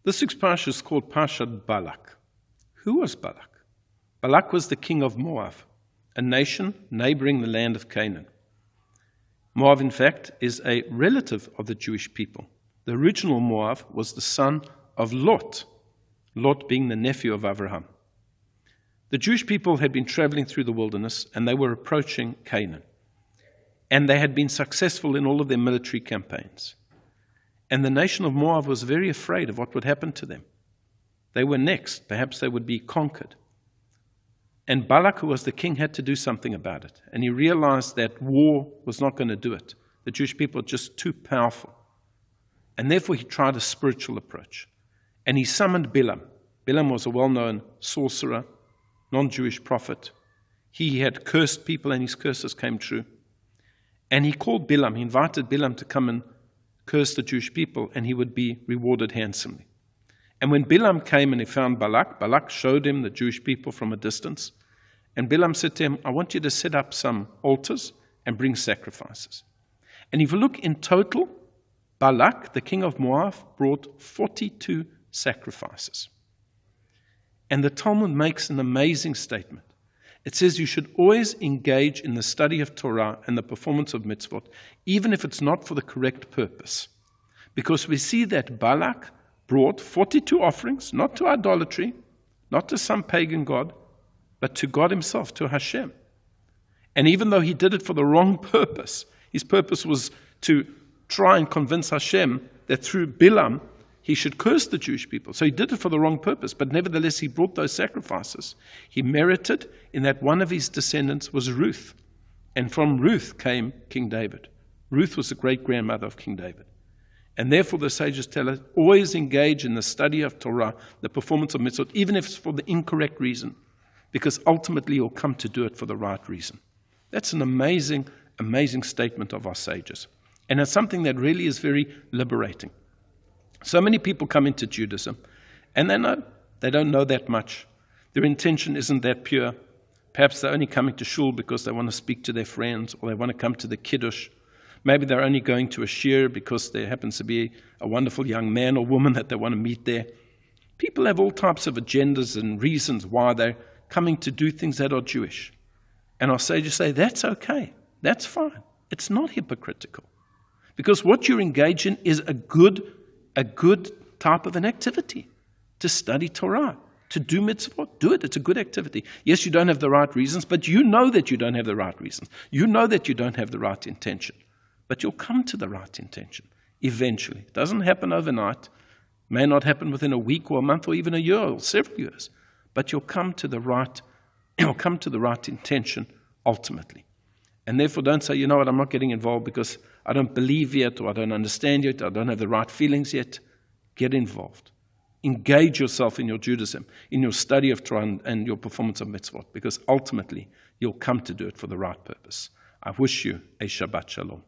This week's parsha is called Parshat Balak. Who was Balak? Balak was the king of Moab, a nation neighboring the land of Canaan. Moab, in fact, is a relative of the Jewish people. The original Moab was the son of Lot, Lot being the nephew of Abraham. The Jewish people had been traveling through the wilderness, and they were approaching Canaan. And they had been successful in all of their military campaigns. And the nation of Moab was very afraid of what would happen to them. They were next. Perhaps they would be conquered. And Balak, who was the king, had to do something about it. And he realized that war was not going to do it. The Jewish people are just too powerful. And therefore he tried a spiritual approach. And he summoned Balaam. Balaam was a well-known sorcerer, non-Jewish prophet. He had cursed people and his curses came true. And he called Balaam. He invited Balaam to come and curse the Jewish people, and he would be rewarded handsomely. And when Balaam came and he found Balak, Balak showed him the Jewish people from a distance. And Balaam said to him, I want you to set up some altars and bring sacrifices. And if you look in total, Balak, the king of Moab, brought 42 sacrifices. And the Talmud makes an amazing statement. It says you should always engage in the study of Torah and the performance of mitzvot, even if it's not for the correct purpose. Because we see that Balak brought 42 offerings, not to idolatry, not to some pagan god, but to God himself, to Hashem. And even though he did it for the wrong purpose, his purpose was to try and convince Hashem that through Balaam he should curse the Jewish people. So he did it for the wrong purpose, but nevertheless he brought those sacrifices. He merited in that one of his descendants was Ruth. And from Ruth came King David. Ruth was the great-grandmother of King David. And therefore the sages tell us, always engage in the study of Torah, the performance of mitzvot, even if it's for the incorrect reason, because ultimately you'll come to do it for the right reason. That's an amazing, amazing statement of our sages. And it's something that really is very liberating. So many people come into Judaism, and they don't know that much. Their intention isn't that pure. Perhaps they're only coming to shul because they want to speak to their friends, or they want to come to the kiddush. Maybe they're only going to a shir because there happens to be a wonderful young man or woman that they want to meet there. People have all types of agendas and reasons why they're coming to do things that are Jewish. And our sages say, that's okay. That's fine. It's not hypocritical. Because what you're engaged in is a good type of an activity. To study Torah, to do mitzvot, do it. It's a good activity. Yes, you don't have the right reasons, but you know that you don't have the right reasons. You know that you don't have the right intention. But you'll come to the right intention eventually. It doesn't happen overnight. It may not happen within a week or a month or even a year or several years. But you'll come to the right intention ultimately. And therefore don't say, you know what, I'm not getting involved because I don't believe yet, or I don't understand yet, I don't have the right feelings yet. Get involved. Engage yourself in your Judaism, in your study of Torah and your performance of mitzvot, because ultimately you'll come to do it for the right purpose. I wish you a Shabbat Shalom.